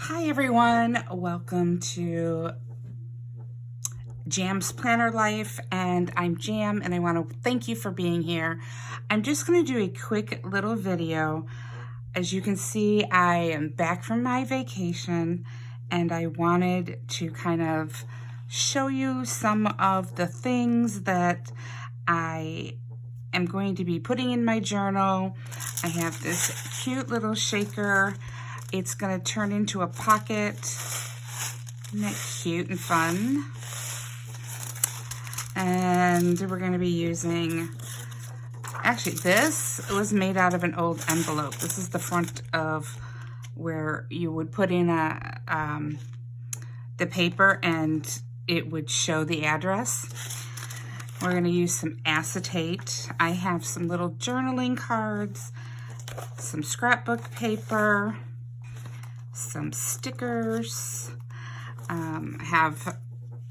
Hi everyone, welcome to J.A.M's Planner Life, and I'm J.A.M. and I want to thank you for being here. I'm just going to do a quick little video. As you can see, I am back from my vacation and I wanted to kind of show you some of the things that I am going to be putting in my journal. I have this cute little shaker. It's going to turn into a pocket. Isn't that cute and fun? And we're going to be using, actually this was made out of an old envelope. This is the front of where you would put in the paper and it would show the address. We're going to use some acetate. I have some little journaling cards, some scrapbook paper, some stickers. I have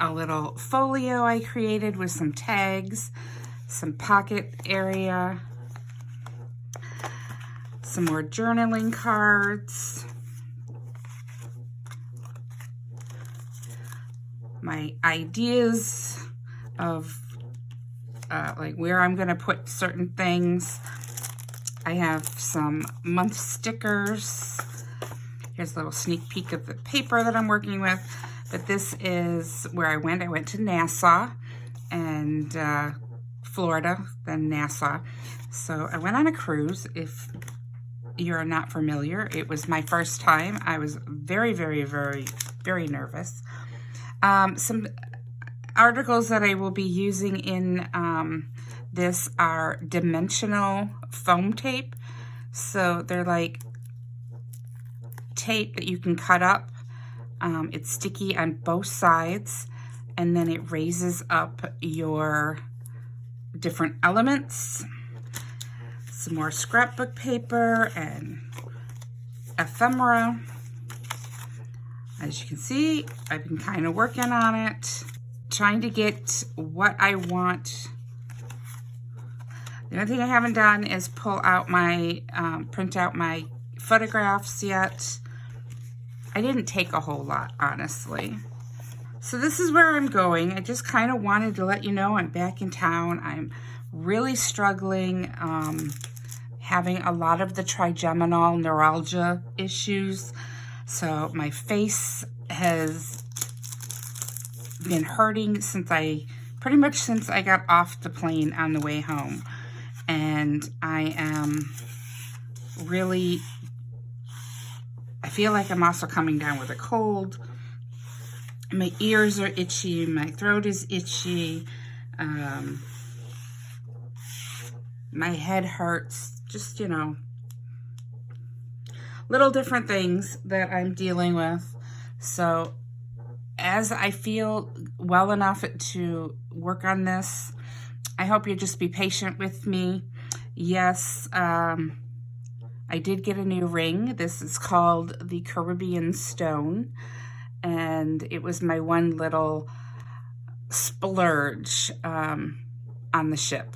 a little folio I created with some tags, some pocket area, some more journaling cards, my ideas of like where I'm going to put certain things. I have some month stickers. Here's a little sneak peek of the paper that I'm working with. But this is where I went. I went to Nassau and Florida, then Nassau. So I went on a cruise. If you're not familiar, it was my first time. I was very, very, very, very nervous. Some articles that I will be using in this are dimensional foam tape. So they're like tape that you can cut up. It's sticky on both sides, and then it raises up your different elements. Some more scrapbook paper and ephemera. As you can see, I've been kind of working on it, trying to get what I want. The only thing I haven't done is pull out my, print out my photographs yet. I didn't take a whole lot, honestly. So this is where I'm going. I just kind of wanted to let you know I'm back in town. I'm really struggling, having a lot of the trigeminal neuralgia issues. So my face has been hurting pretty much since I got off the plane on the way home. And I am really, I feel like I'm also coming down with a cold. My ears are itchy, my throat is itchy, my head hurts, just, you know, little different things that I'm dealing with. So as I feel well enough to work on this, I hope you'll just be patient with me. Yes, I did get a new ring. This is called the Caribbean Stone, and it was my one little splurge on the ship.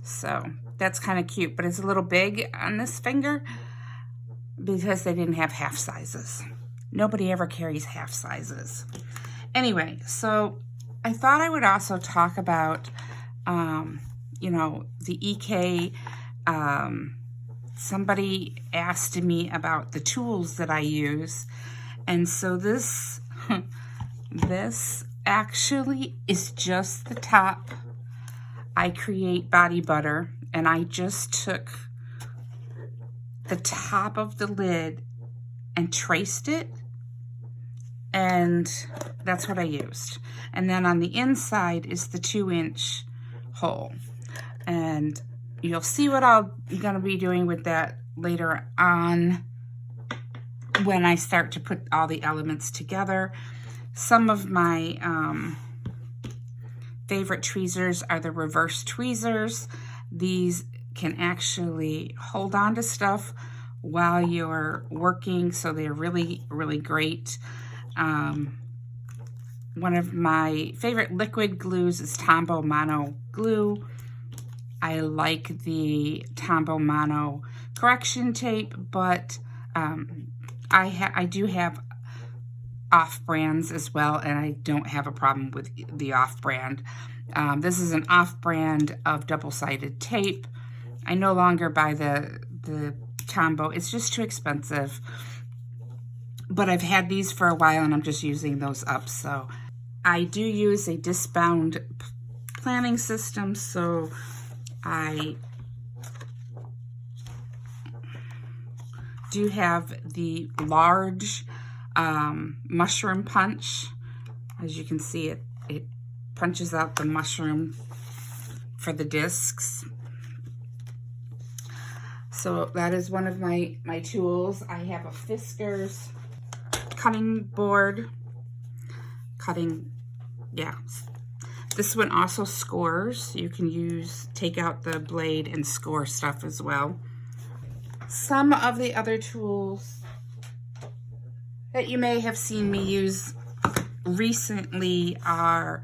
So that's kind of cute, but it's a little big on this finger because they didn't have half sizes. Nobody ever carries half sizes. Anyway, so I thought I would also talk about, you know, the EK. Somebody asked me about the tools that I use. And so this, this actually is just the top. I create body butter, and I just took the top of the lid and traced it, and that's what I used. And then on the inside is the 2-inch hole, and you'll see what I'm gonna be doing with that later on when I start to put all the elements together. Some of my favorite tweezers are the reverse tweezers. These can actually hold on to stuff while you're working, so they're really, really great. One of my favorite liquid glues is Tombow Mono glue. I like the Tombow Mono correction tape, but I do have off-brands as well, and I don't have a problem with the off-brand. This is an off-brand of double-sided tape. I no longer buy the combo. It's just too expensive. But I've had these for a while, and I'm just using those up. So I do use a disc-bound planning system, so I do have the large mushroom punch. As you can see, it punches out the mushroom for the discs. So that is one of my tools. I have a Fiskars cutting board. This one also scores. You can take out the blade and score stuff as well. Some of the other tools that you may have seen me use recently are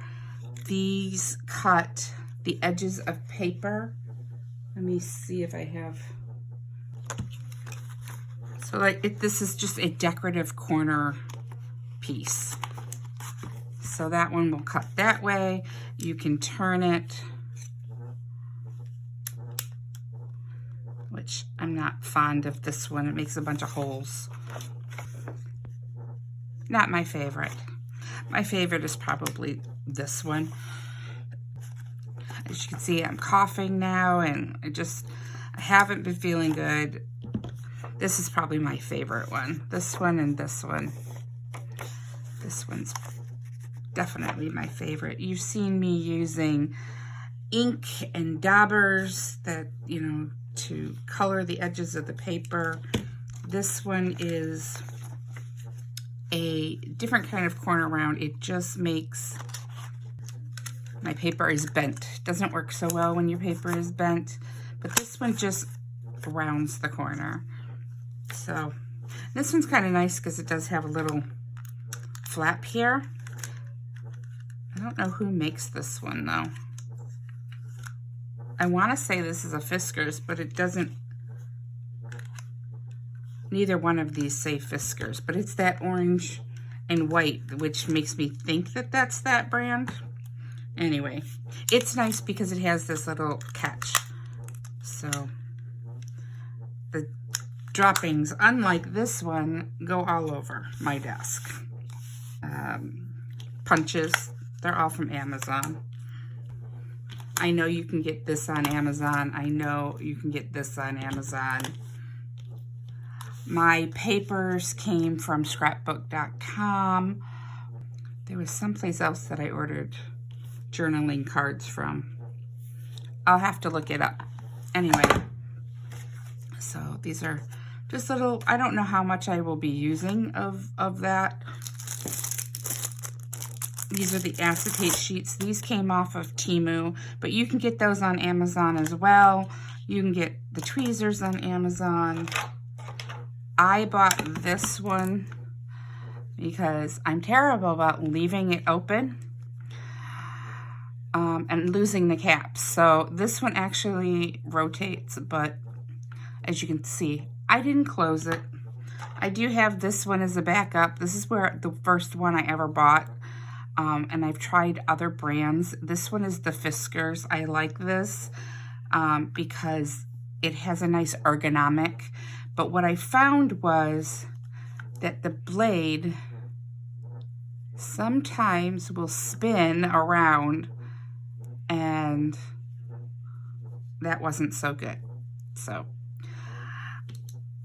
these cut the edges of paper. Let me see if I have. So this is just a decorative corner piece. So that one will cut that way. You can turn it, which I'm not fond of this one. It makes a bunch of holes. Not my favorite. My favorite is probably this one. As you can see, I'm coughing now, and I haven't been feeling good. This is probably my favorite one. This one and this one. This one's definitely my favorite. You've seen me using ink and daubers that, to color the edges of the paper. This one is a different kind of corner round. It just makes my paper is bent. It doesn't work so well when your paper is bent, but this one just rounds the corner. So this one's kind of nice because it does have a little flap here. I don't know who makes this one though. I want to say this is a Fiskars, but it doesn't. Neither one of these say Fiskars, but it's that orange and white, which makes me think that that's that brand. Anyway, it's nice because it has this little catch. So the droppings, unlike this one, go all over my desk. Punches, they're all from Amazon. I know you can get this on Amazon. I know you can get this on Amazon. My papers came from Scrapbook.com. There was someplace else that I ordered journaling cards from. I'll have to look it up. Anyway, so these are just little, I don't know how much I will be using of that. These are the acetate sheets. These came off of Temu, but you can get those on Amazon as well. You can get the tweezers on Amazon. I bought this one because I'm terrible about leaving it open and losing the caps. So this one actually rotates, but as you can see, I didn't close it. I do have this one as a backup. This is the first one I ever bought. And I've tried other brands. This one is the Fiskars. I like this because it has a nice ergonomic. But what I found was that the blade sometimes will spin around, and that wasn't so good. So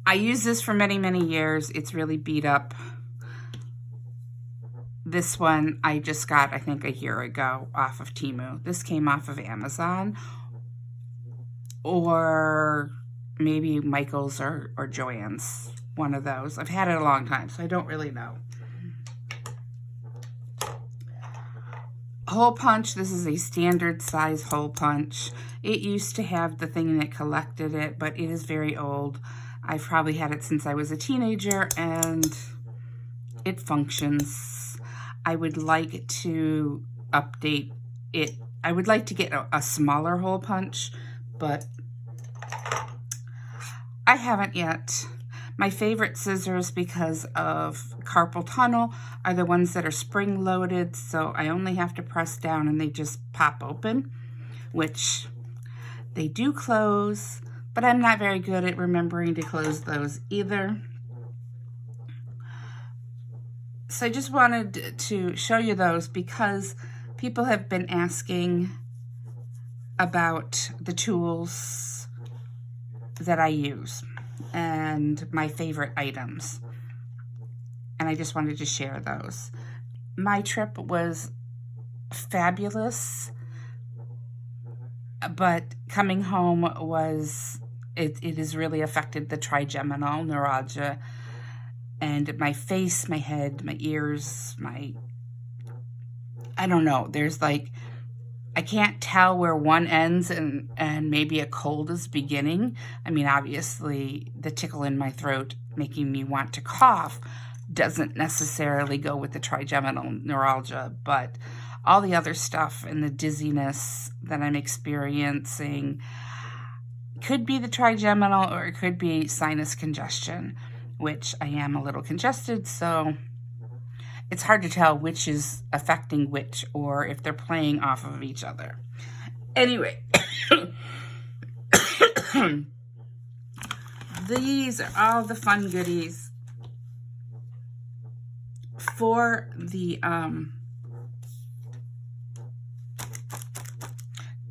I used this for many, many years. It's really beat up. This one I just got, I think, a year ago off of Temu. This came off of Amazon or maybe Michael's or Joann's, one of those. I've had it a long time, so I don't really know. Hole punch, this is a standard size hole punch. It used to have the thing that collected it, but it is very old. I've probably had it since I was a teenager, and it functions. I would like to update it. I would like to get a smaller hole punch, but I haven't yet. My favorite scissors, because of carpal tunnel, are the ones that are spring-loaded, so I only have to press down and they just pop open, which they do close, but I'm not very good at remembering to close those either. So I just wanted to show you those because people have been asking about the tools that I use and my favorite items. And I just wanted to share those. My trip was fabulous, but coming home was, it has really affected the trigeminal neuralgia and my face, my head, my ears, I don't know, there's like, I can't tell where one ends and maybe a cold is beginning. I mean, obviously, the tickle in my throat making me want to cough doesn't necessarily go with the trigeminal neuralgia, but all the other stuff and the dizziness that I'm experiencing could be the trigeminal or it could be sinus congestion, which I am a little congested, so it's hard to tell which is affecting which or if they're playing off of each other. Anyway, these are all the fun goodies for the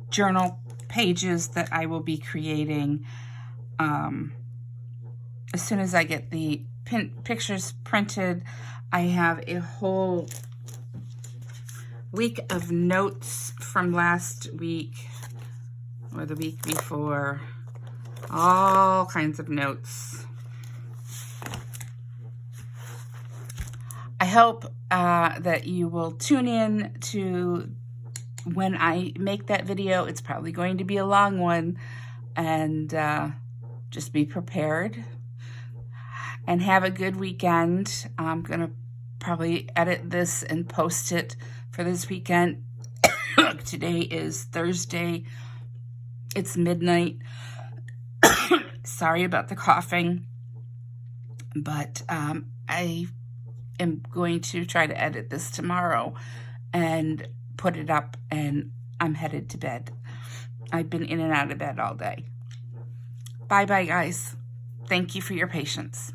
journal pages that I will be creating as soon as I get the pictures printed. I have a whole week of notes from last week or the week before, all kinds of notes. I hope that you will tune in to when I make that video. It's probably going to be a long one, and just be prepared. And have a good weekend. I'm going to probably edit this and post it for this weekend. Today is Thursday. It's midnight. Sorry about the coughing. But I am going to try to edit this tomorrow and put it up, and I'm headed to bed. I've been in and out of bed all day. Bye-bye, guys. Thank you for your patience.